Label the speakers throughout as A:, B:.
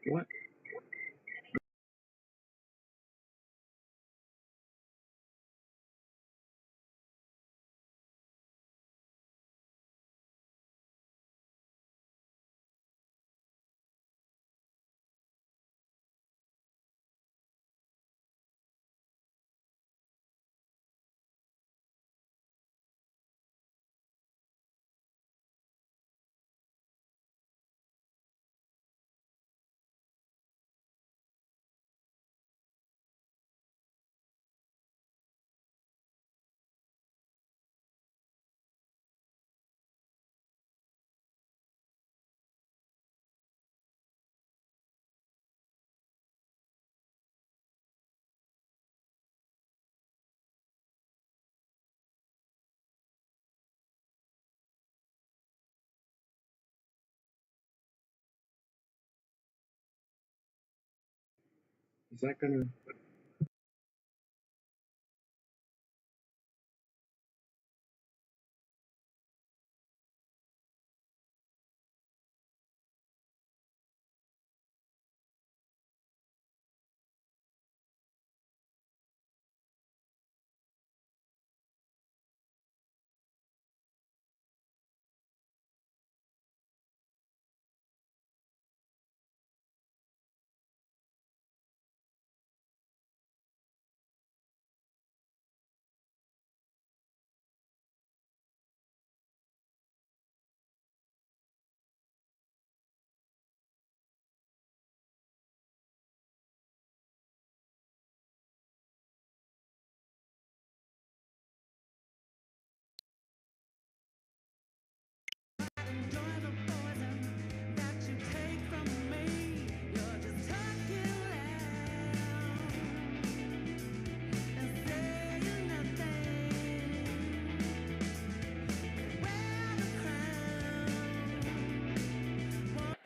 A: What? Is that gonna?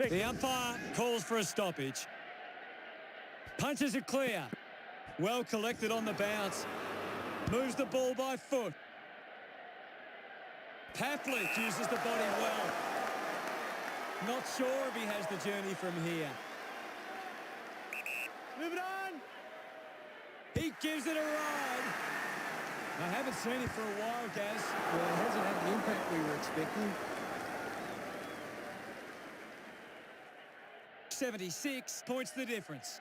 B: The umpire calls for a stoppage. Punches it clear. Well collected on the bounce. Moves the ball by foot. Pavlich uses the body well. Not sure if he has the journey from here. Move it on. He gives it a ride. I haven't seen it for a while, Gaz.
C: Well, it hasn't had the impact we were expecting.
B: 76 points the difference.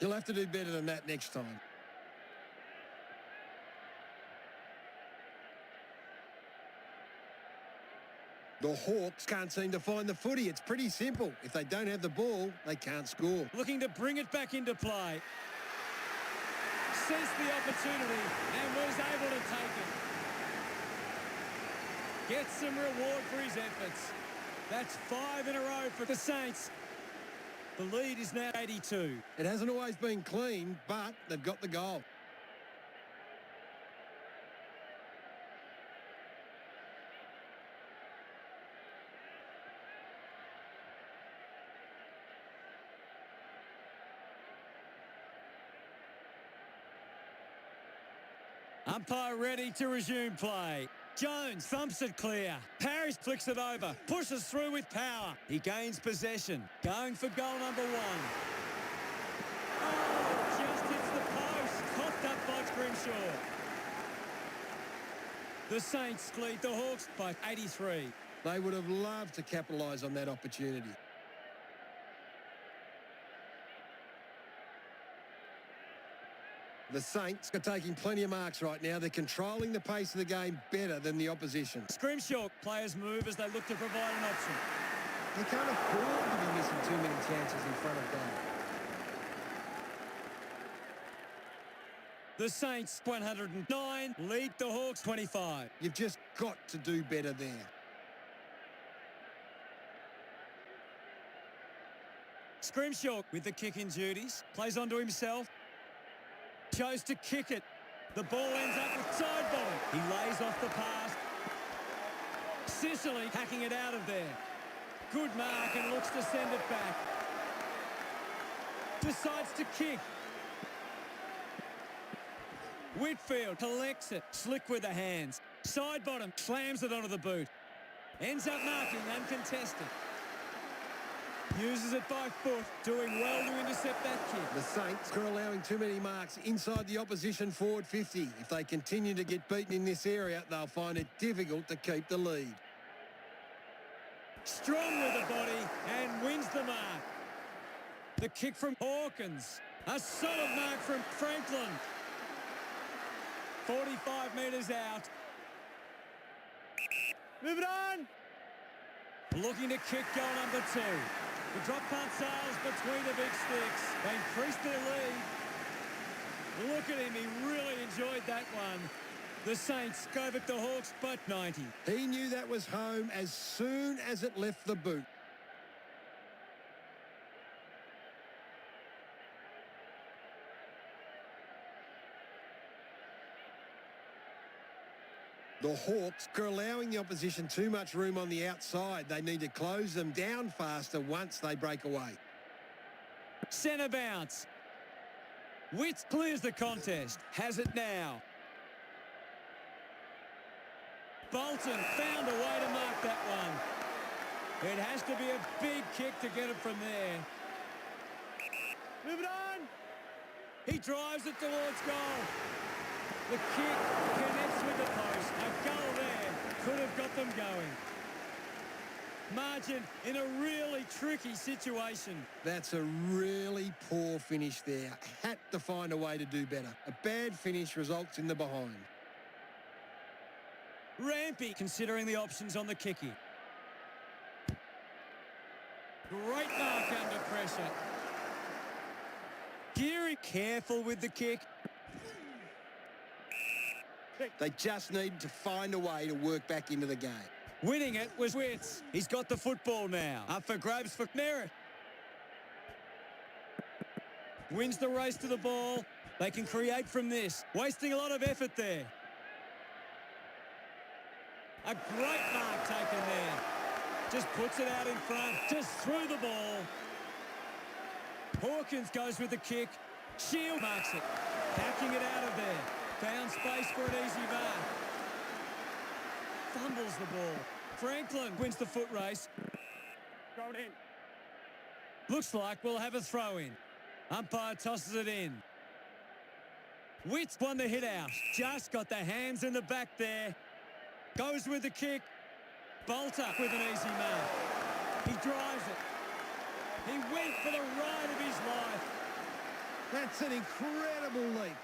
C: You'll have to do better than that next time. The Hawks can't seem to find the footy. It's pretty simple. If they don't have the ball, they can't score.
B: Looking to bring it back into play. Sees the opportunity and was able to take it. Gets some reward for his efforts. That's 5 in a row for the Saints. The lead is now 82.
C: It hasn't always been clean, but they've got the goal.
B: Umpire ready to resume play. Jones thumps it clear. Parrish flicks it over. Pushes through with power. He gains possession. Going for goal number 1. Oh, just hits the post. Coughed up by Scrimshaw. The Saints lead the Hawks by 83.
C: They would have loved to capitalise on that opportunity. The Saints are taking plenty of marks right now. They're controlling the pace of the game better than the opposition.
B: Scrimshaw players move as they look to provide an option.
C: They can't afford to be missing too many chances in front of goal.
B: The Saints 109 lead the Hawks 25.
C: You've just got to do better there.
B: Scrimshaw with the kicking duties. Plays onto himself. Chose to kick it. The ball ends up with side bottom. He lays off the pass. Sicily hacking it out of there. Good mark and looks to send it back. Decides to kick. Whitfield collects it. Slick with the hands. Side bottom slams it onto the boot. Ends up marking uncontested. Uses it by foot, doing well to intercept that kick.
C: The Saints are allowing too many marks inside the opposition forward 50. If they continue to get beaten in this area, they'll find it difficult to keep the lead.
B: Strong with the body and wins the mark. The kick from Hawkins. A solid mark from Franklin. 45 metres out. Move it on. Looking to kick goal number 2. The drop punt sails between the big sticks. They increase their lead. Look at him. He really enjoyed that one. The Saints go at the Hawks but 90.
C: He knew that was home as soon as it left the boot. The Hawks are allowing the opposition too much room on the outside. They need to close them down faster once they break away.
B: Centre bounce. Witts clears the contest. Has it now. Bolton found a way to mark that one. It has to be a big kick to get it from there. Move it on. He drives it towards goal. The kick connects with the post. A goal there could have got them going. Margin in a really tricky situation.
C: That's a really poor finish there. Had to find a way to do better. A bad finish results in the behind.
B: Rampy considering the options on the kicking. Great mark under pressure. Geary careful with the kick.
C: They just need to find a way to work back into the game.
B: Winning it was Witts. He's got the football now. Up for grabs for Merritt. Wins the race to the ball. They can create from this. Wasting a lot of effort there. A great mark taken there. Just puts it out in front. Just through the ball. Hawkins goes with the kick. Shield marks it. Backing it out of there. Found space for an easy mark. Fumbles the ball. Franklin wins the foot race. Throw it in. Looks like we'll have a throw in. Umpire tosses it in. Witts won the hit out. Just got the hands in the back there. Goes with the kick. Bolter with an easy mark. He drives it. He went for the ride of his life.
C: That's an incredible leap.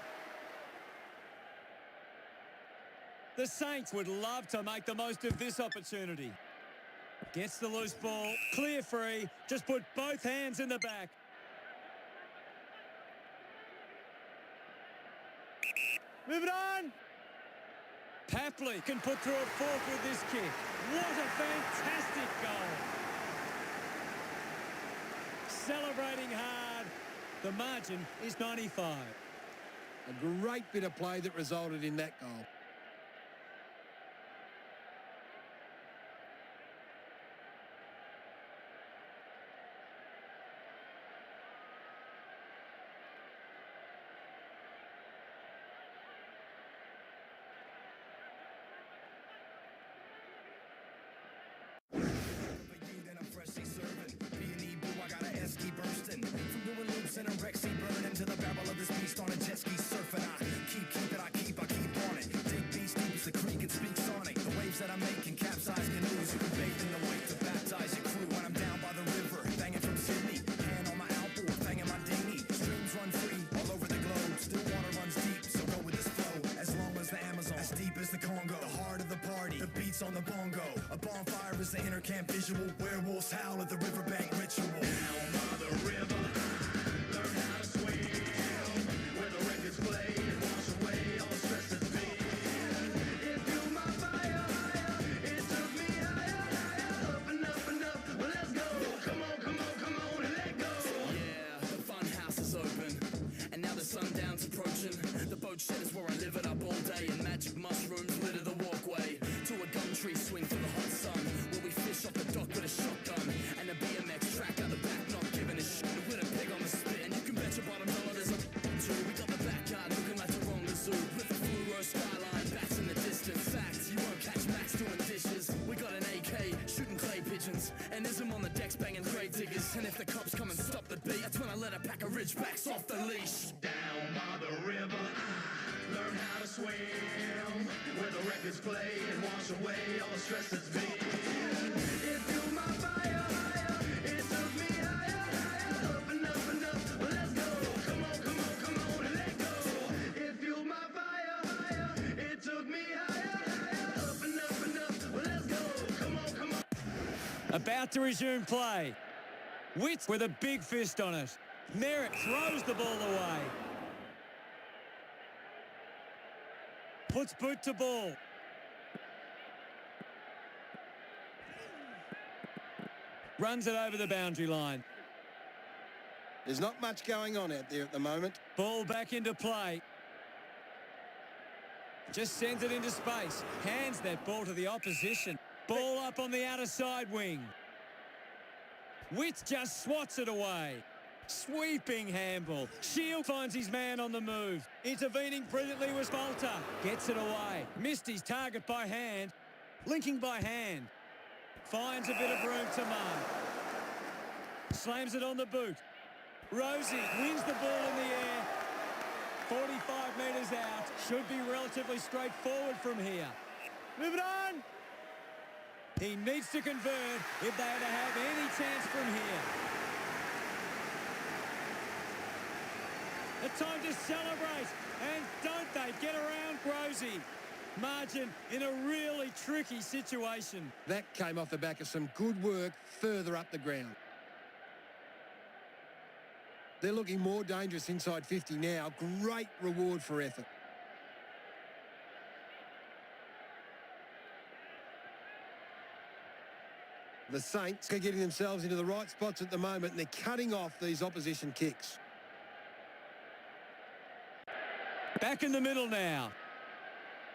B: The Saints would love to make the most of this opportunity. Gets the loose ball. Clear free. Just put both hands in the back. Move it on. Papley can put through a fork with this kick. What a fantastic goal. Celebrating hard. The margin is 95.
C: A great bit of play that resulted in that goal.
D: And a Rexy burning to the barrel of this beast on a jet ski surfing. I keep on it. Dig beast deep as the creek and speak sonic. The waves that I make can capsize canoes. You can bathe in the wake to baptize your crew. When I'm down by the river, banging from Sydney. Hand on my outboard, banging my dinghy. Streams run free all over the globe. Still water runs deep, so go with this flow. As long as the Amazon, as deep as the Congo. The heart of the party, the beats on the bongo. A bonfire is the inner camp visual. Werewolves howl at the riverbank ritual. Down by the river. The boat shed is where I live it up all day, and magic mushrooms litter the walkway to a gum tree swing for the hot sun, where we fish off the dock with a shotgun and a BMX And if the cops come and stop the beat, that's when I let a pack of ridgebacks off the leash.
E: Down by the river, I learned how to swim, where the records play and wash away all the stress that's been. It fueled my fire, it took me higher, up and up and up. Well, let's go. Come on, come on, come on and let go. It fueled my fire, it took me higher, up and up and up. Well, let's go. Come on, come on.
B: About to resume play. Witts with a big fist on it. Merritt throws the ball away. Puts boot to ball. Runs it over the boundary line.
C: There's not much going on out there at the moment.
B: Ball back into play. Just sends it into space. Hands that ball to the opposition. Ball up on the outer side wing. Witts just swats it away. Sweeping handball. Shield finds his man on the move. Intervening brilliantly was Bolter. Gets it away. Missed his target by hand. Linking by hand. Finds a bit of room to mark. Slams it on the boot. Rosie wins the ball in the air. 45 metres out. Should be relatively straightforward from here. Move it on. He needs to convert if they are to have any chance from here. A time to celebrate, and don't they get around Rosie. Margin in a really tricky situation.
C: That came off the back of some good work further up the ground. They're looking more dangerous inside 50 now. Great reward for effort. The Saints are getting themselves into the right spots at the moment, and they're cutting off these opposition kicks.
B: Back in the middle now.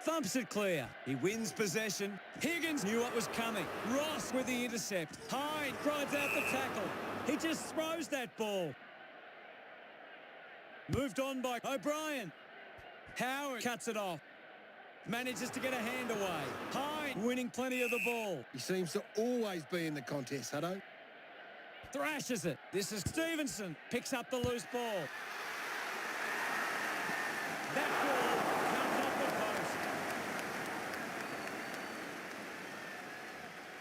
B: Thumps it clear. He wins possession. Higgins knew what was coming. Ross with the intercept. Hyde grinds out the tackle. He just throws that ball. Moved on by O'Brien. Howard cuts it off. Manages to get a hand away. Hyde winning plenty of the ball.
C: He seems to always be in the contest, Hutto.
B: Thrashes it. This is Stevenson. Picks up the loose ball. That ball comes off the post.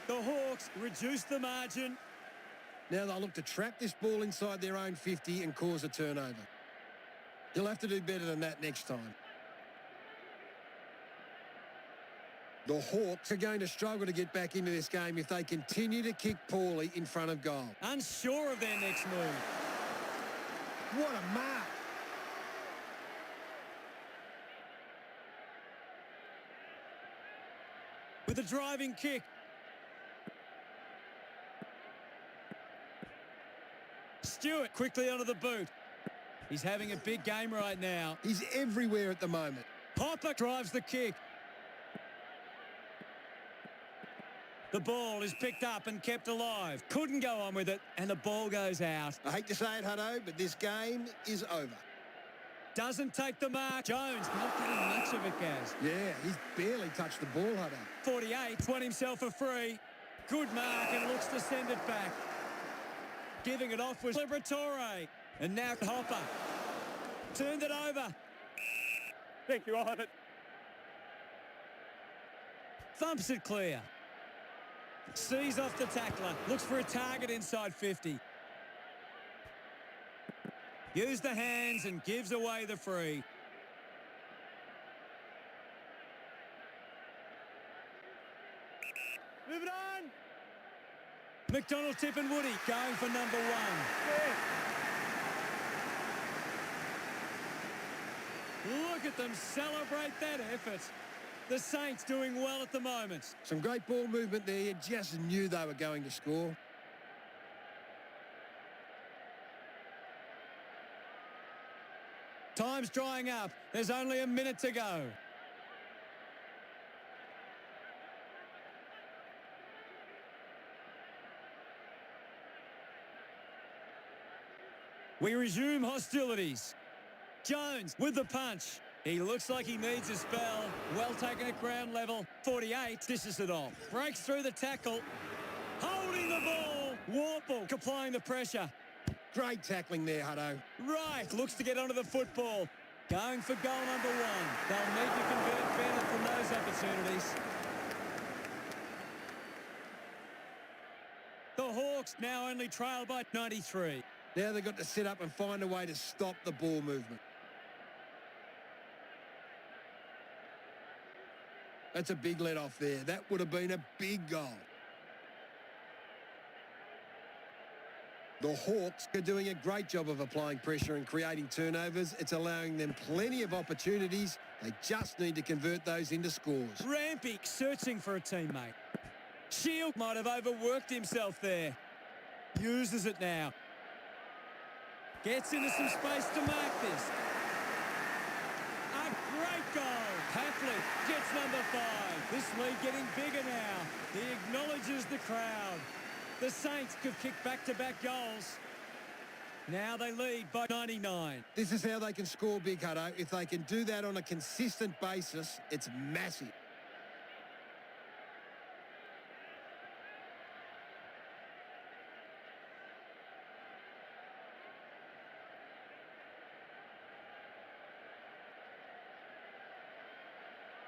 B: The Hawks reduce the margin.
C: Now they'll look to trap this ball inside their own 50 and cause a turnover. He'll have to do better than that next time. The Hawks are going to struggle to get back into this game if they continue to kick poorly in front of goal.
B: Unsure of their next move.
C: What a mark!
B: With a driving kick. Stewart quickly onto the boot. He's having a big game right now.
C: He's everywhere at the moment.
B: Hopper drives the kick. The ball is picked up and kept alive. Couldn't go on with it, and the ball goes out.
C: I hate to say it, Hutto, but this game is over.
B: Doesn't take the mark. Jones not getting much of it, Gaz.
C: Yeah, he's barely touched the ball, Hutto.
B: 48 won himself a free. Good mark and looks to send it back. Giving it off was Liberatore. And now Hopper. Turned it over. Thank you, on it. Thumps it clear. Sees off the tackler. Looks for a target inside 50. Used the hands and gives away the free. Move it on. McDonald, Tip and Woody going for number one. Yeah. Look at them celebrate that effort. The Saints doing well at the moment.
C: Some great ball movement there. You just knew they were going to score.
B: Time's drying up. There's only a minute to go. We resume hostilities. Jones with the punch. He looks like he needs a spell. Well taken at ground level. 48 dishes it off. Breaks through the tackle. Holding the ball. Warple applying the pressure.
C: Great tackling there, Hutto.
B: Right, looks to get onto the football. Going for goal number one. They'll need to convert better from those opportunities. The Hawks now only trail by 93.
C: Now they've got to sit up and find a way to stop the ball movement. That's a big let-off there. That would have been a big goal. The Hawks are doing a great job of applying pressure and creating turnovers. It's allowing them plenty of opportunities. They just need to convert those into scores.
B: Rampy searching for a teammate. Shield might have overworked himself there. Uses it now. Gets into some space to mark this. A great goal. Patley gets number 5. This lead getting bigger now. He acknowledges the crowd. The Saints could kick back-to-back goals. Now they lead by 99.
C: This is how they can score big, Hutto. If they can do that on a consistent basis, it's massive.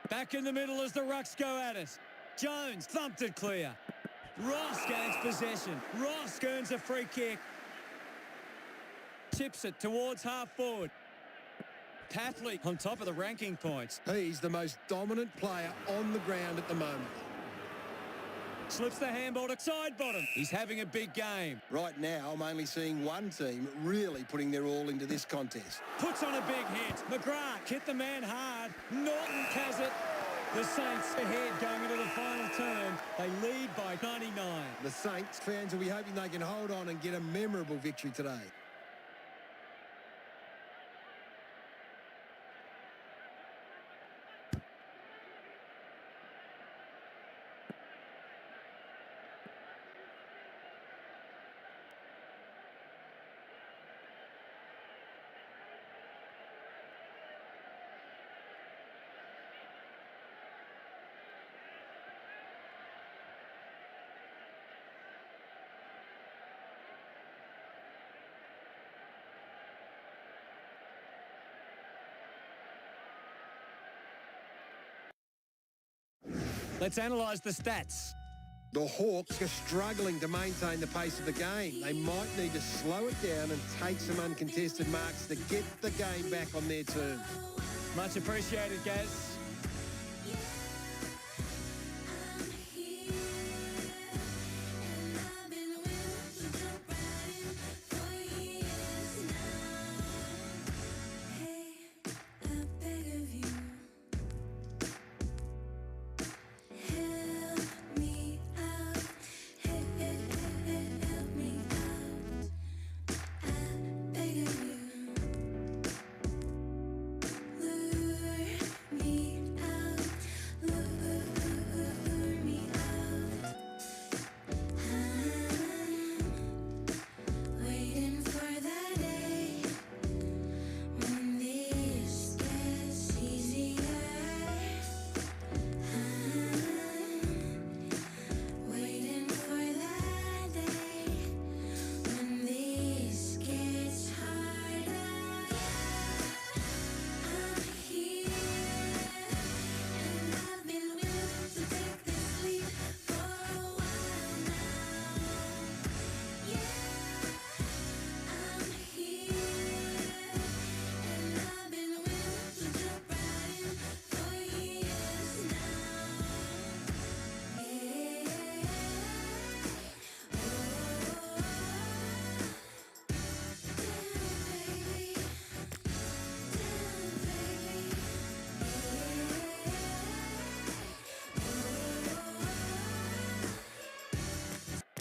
B: Back in the middle as the Rucks go at it. Jones thumped it clear. Ross gains possession. Ross earns a free kick. Chips it towards half forward. Patley on top of the ranking points.
C: He's the most dominant player on the ground at the moment.
B: Slips the handball to side bottom. He's having a big game.
C: Right now, I'm only seeing one team really putting their all into this contest.
B: Puts on a big hit. McGrath hit the man hard. Norton has it. The Saints ahead going into the final turn. They lead by 99.
C: The Saints fans will be hoping they can hold on and get a memorable victory today.
B: Let's analyse the stats.
C: The Hawks are struggling to maintain the pace of the game. They might need to slow it down and take some uncontested marks to get the game back on their terms.
B: Much appreciated, Gaz.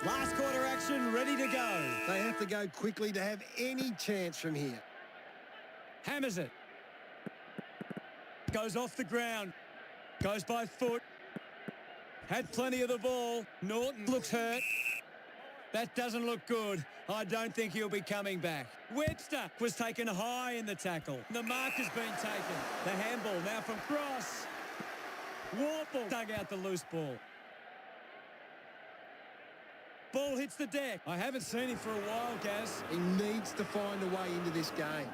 B: Last quarter action, ready to go.
C: They have to go quickly to have any chance from here.
B: Hammers it. Goes off the ground. Goes by foot. Had plenty of the ball. Norton looks hurt. That doesn't look good. I don't think he'll be coming back. Webster was taken high in the tackle. The mark has been taken. The handball now from Cross. Warple dug out the loose ball. Ball hits the deck. I haven't seen him for a while, Gaz.
C: He needs to find a way into this game.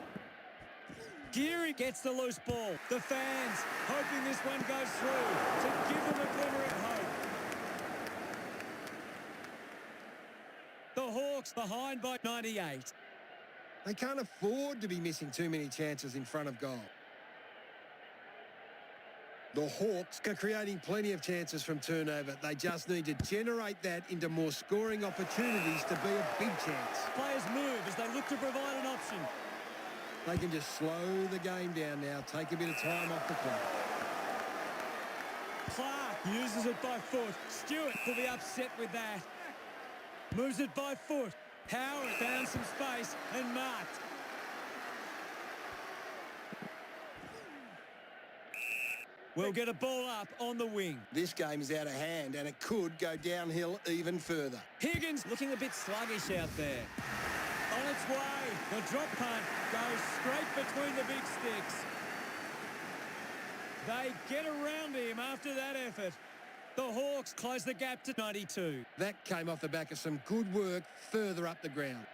B: Geary gets the loose ball. The fans hoping this one goes through to give them a glimmer of hope. The Hawks behind by 98.
C: They can't afford to be missing too many chances in front of goal. The Hawks are creating plenty of chances from turnover. They just need to generate that into more scoring opportunities to be a big chance.
B: Players move as they look to provide an option.
C: They can just slow the game down now, take a bit of time off the clock.
B: Clark uses it by foot. Stewart will be upset with that. Moves it by foot. Howard found some space and marked. We'll get a ball up on the wing.
C: This game is out of hand and it could go downhill even further.
B: Higgins looking a bit sluggish out there. On its way. The drop punt goes straight between the big sticks. They get around him after that effort. The Hawks close the gap to 92.
C: That came off the back of some good work further up the ground.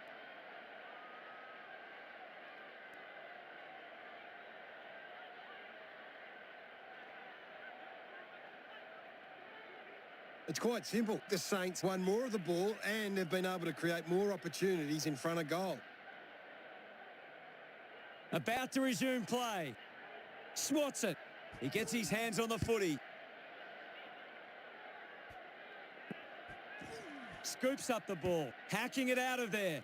C: It's quite simple. The Saints won more of the ball and have been able to create more opportunities in front of goal.
B: About to resume play. Swats it. He gets his hands on the footy. Scoops up the ball. Hacking it out of there.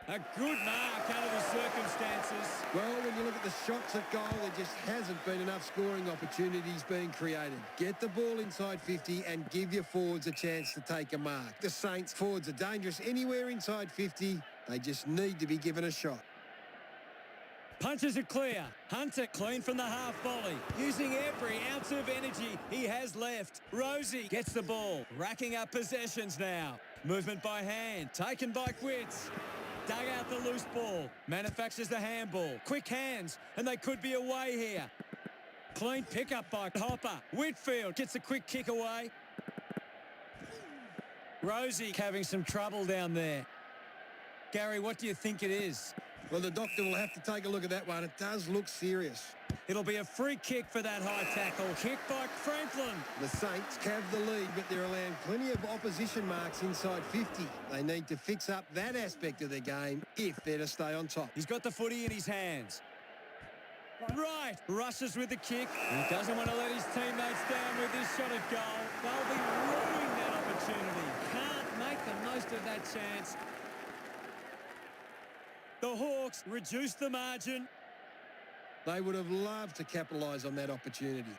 B: A good mark under the circumstances.
C: Well, when you look at the shots at goal, there just hasn't been enough scoring opportunities being created. Get the ball inside 50 and give your forwards a chance to take a mark. The Saints forwards are dangerous anywhere inside 50. They just need to be given a shot.
B: Punches it clear. Hunter clean from the half volley. Using every ounce of energy he has left. Rosie gets the ball. Racking up possessions now. Movement by hand. Taken by Quits. Dug out the loose ball. Manufactures the handball. Quick hands. And they could be away here. Clean pickup by Hopper. Whitfield gets a quick kick away. Rosie having some trouble down there. Gary, what do you think it is?
C: Well, the doctor will have to take a look at that one. It does look serious.
B: It'll be a free kick for that high tackle. Kick by Franklin.
C: The Saints have the lead, but they're allowing plenty of opposition marks inside 50. They need to fix up that aspect of their game if they're to stay on top.
B: He's got the footy in his hands. Right. Rushes with the kick. He doesn't want to let his teammates down with this shot at goal. They'll be ruining that opportunity. Can't make the most of that chance. The Hawks reduce the margin.
C: They would have loved to capitalise on that opportunity.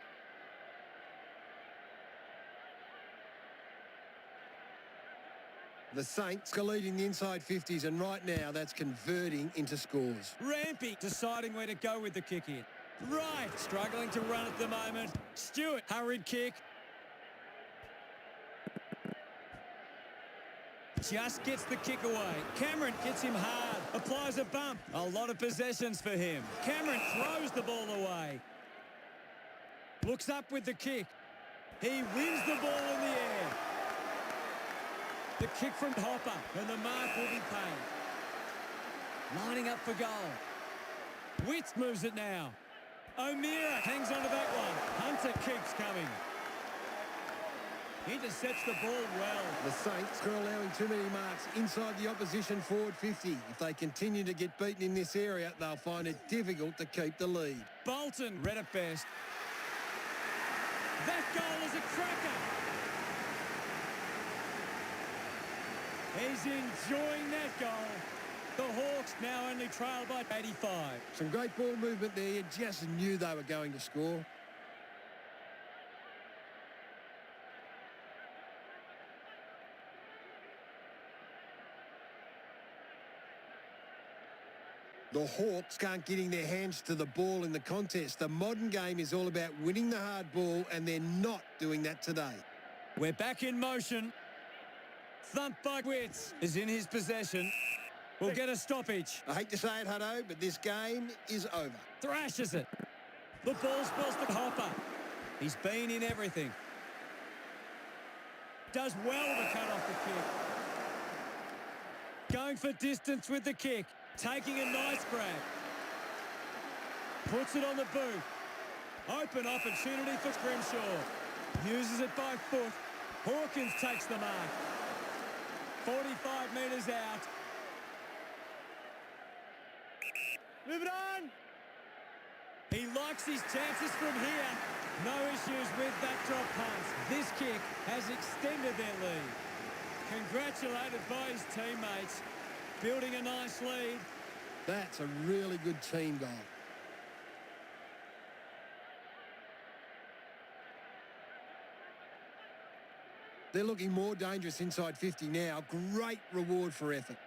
C: The Saints are leading the inside 50s, and right now that's converting into scores.
B: Rampy deciding where to go with the kick in. Right, struggling to run at the moment. Stewart, hurried kick. Just gets the kick away. Cameron gets him hard. Applies a bump. A lot of possessions for him. Cameron throws the ball away. Looks up with the kick. He wins the ball in the air. The kick from Hopper, and the mark will be paid. Lining up for goal. Witts moves it now. O'Meara hangs onto that one. Hunter keeps coming. Intercepts the ball well.
C: The Saints are allowing too many marks inside the opposition forward 50. If they continue to get beaten in this area, they'll find it difficult to keep the lead.
B: Bolton read it best. That goal is a cracker. He's enjoying that goal. The Hawks now only trail by 85.
C: Some great ball movement there. You just knew they were going to score. The Hawks can't getting their hands to the ball in the contest. The modern game is all about winning the hard ball, and they're not doing that today.
B: We're back in motion. Thump by Witts is in his possession. We'll get a stoppage.
C: I hate to say it, Hutto, but this game is over.
B: Thrashes it. The ball spills to Hopper. He's been in everything. Does well to cut off the kick. Going for distance with the kick. Taking a nice grab. Puts it on the boot. Open opportunity for Grimshaw. Uses it by foot. Hawkins takes the mark. 45 metres out. Move it on. He likes his chances from here. No issues with that drop punt. This kick has extended their lead. Congratulated by his teammates. Building a nice lead.
C: That's a really good team goal. They're looking more dangerous inside 50 now. Great reward for effort.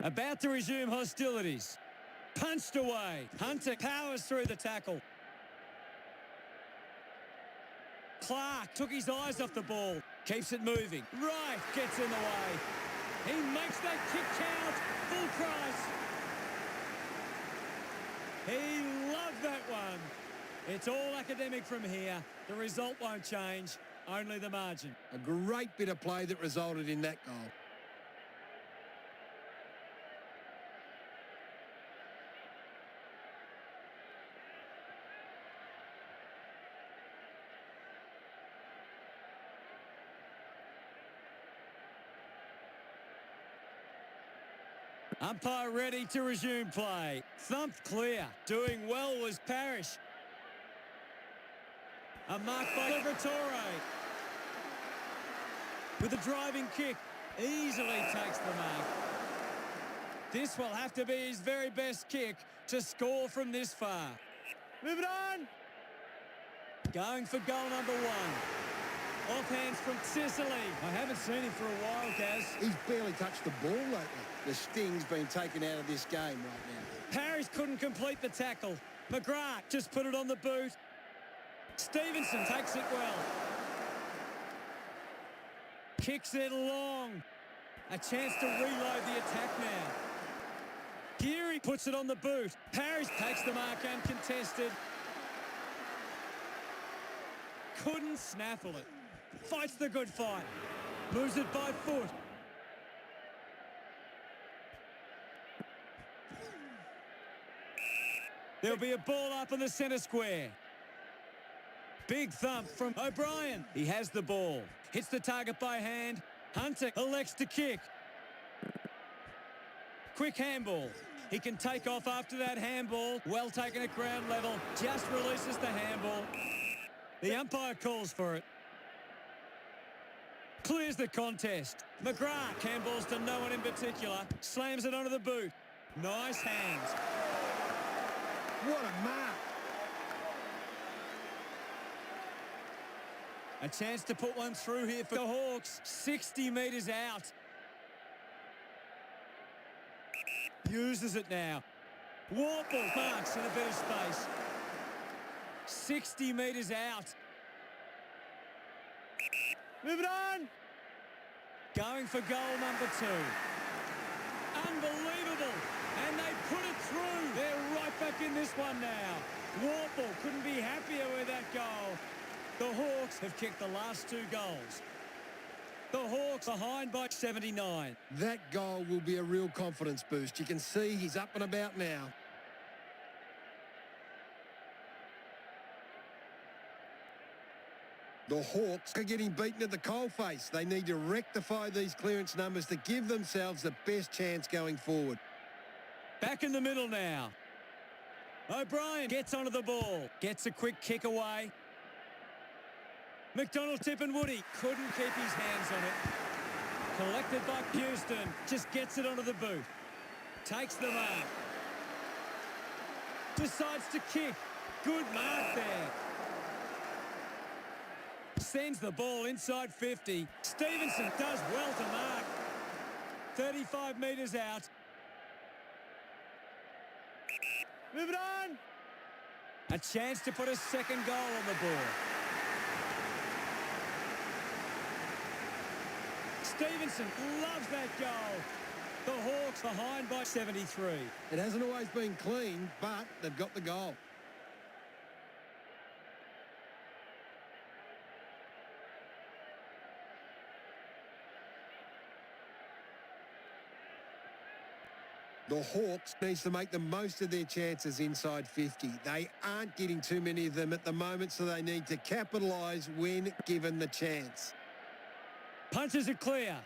B: About to resume hostilities. Punched away. Hunter powers through the tackle. Clark took his eyes off the ball. Keeps it moving. Right, gets in the way. He makes that kick count. Full price. He loved that one. It's all academic from here. The result won't change. Only the margin.
C: A great bit of play that resulted in that goal.
B: Umpire ready to resume play. Thumped clear. Doing well was Parrish. A mark by Liberatore. With a driving kick. Easily takes the mark. This will have to be his very best kick to score from this far. Move it on. Going for goal number one. Off hands from Sicily. I haven't seen him for a while, Gaz.
C: He's barely touched the ball lately. The sting's been taken out of this game right now.
B: Parrish couldn't complete the tackle. McGrath just put it on the boot. Stevenson takes it well. Kicks it long. A chance to reload the attack now. Geary puts it on the boot. Parrish takes the mark uncontested. Couldn't snaffle it. Fights the good fight. Moves it by foot. There'll be a ball up in the centre square. Big thump from O'Brien. He has the ball. Hits the target by hand. Hunter elects to kick. Quick handball. He can take off after that handball. Well taken at ground level. Just releases the handball. The umpire calls for it. Clears the contest. McGrath handballs to no one in particular. Slams it onto the boot. Nice hands.
C: What a mark.
B: A chance to put one through here for the Hawks. 60 metres out. Uses it now. Warple marks in a bit of space. 60 metres out. Move it on. Going for goal number two. Unbelievable. And they put it through. They're right back in this one now. Warple couldn't be happier with that goal. The Hawks have kicked the last two goals. The Hawks behind by 79.
C: That goal will be a real confidence boost. You can see he's up and about now. The Hawks are getting beaten at the coalface. They need to rectify these clearance numbers to give themselves the best chance going forward.
B: Back in the middle now. O'Brien gets onto the ball. Gets a quick kick away. McDonald, Tip and Woody couldn't keep his hands on it. Collected by Houston. Just gets it onto the boot. Takes the mark. Decides to kick. Good mark there. Sends the ball inside 50. Stevenson does well to mark. 35 metres out. Move it on. A chance to put a second goal on the board. Stevenson loves that goal. The Hawks behind by 73.
C: It hasn't always been clean, but they've got the goal. The Hawks needs to make the most of their chances inside 50. They aren't getting too many of them at the moment, so they need to capitalise when given the chance.
B: Punches it clear.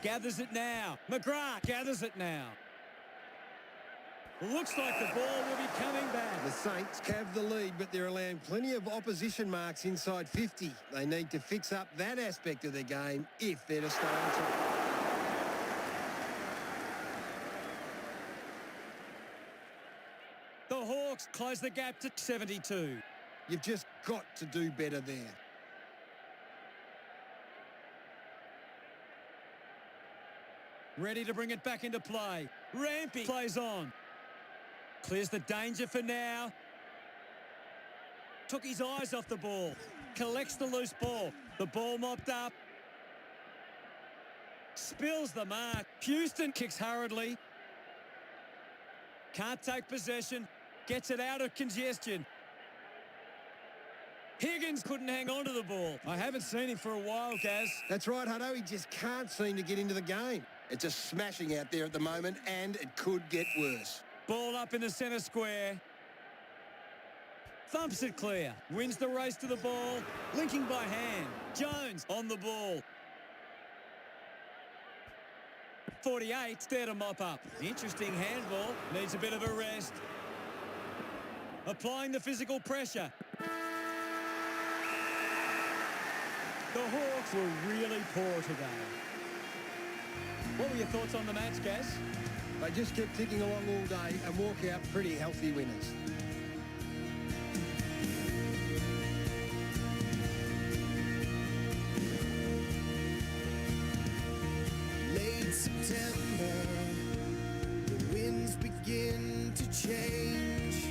B: Gathers it now. McGrath gathers it now. Looks like the ball will be coming back.
C: The Saints have the lead, but they're allowing plenty of opposition marks inside 50. They need to fix up that aspect of their game if they're to stay on top.
B: The Hawks close the gap to 72.
C: You've just got to do better there.
B: Ready to bring it back into play. Rampy plays on. Clears the danger for now. Took his eyes off the ball. Collects the loose ball. The ball mopped up. Spills the mark. Houston kicks hurriedly. Can't take possession. Gets it out of congestion. Higgins couldn't hang on to the ball. I haven't seen him for a while, Gaz.
C: That's right, Hutto. He just can't seem to get into the game. It's a smashing out there at the moment, and it could get worse.
B: Ball up in the centre square. Thumps it clear. Wins the race to the ball. Linking by hand. Jones on the ball. 48's there to mop up. Interesting handball. Needs a bit of a rest. Applying the physical pressure. The Hawks were really poor today. What were your thoughts on the match, Gaz?
C: They just kept ticking along all day and walk out pretty healthy winners.
D: Late September, the winds begin to change.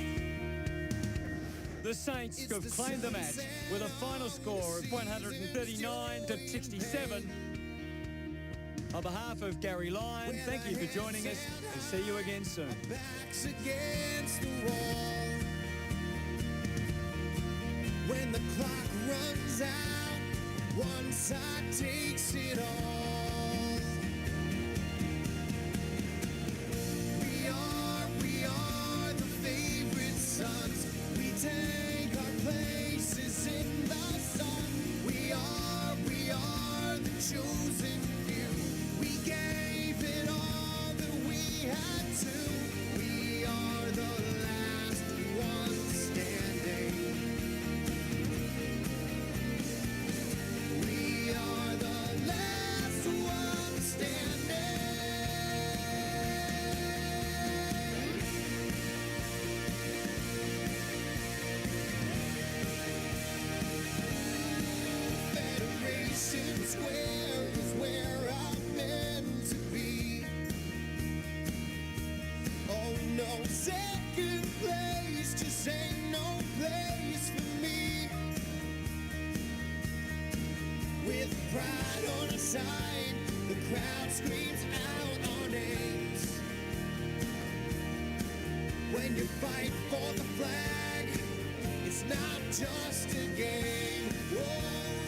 B: The Saints have claimed the match with a final score of 139 to 67. On behalf of Gary Lyon, thank you for joining us and see you again soon.
D: Backs against the wall. When the clock runs out, one side takes it all. We are the favorite sons. We take our places in the sun. We are the chosen few. We gave it all that we had to. We are the last ones standing. We are the last ones standing. Federation Square is where I'm meant to be. Oh no, second place just ain't no place for me. With pride on our side, the crowd screams out our names. When you fight for the flag, it's not just a game. Whoa.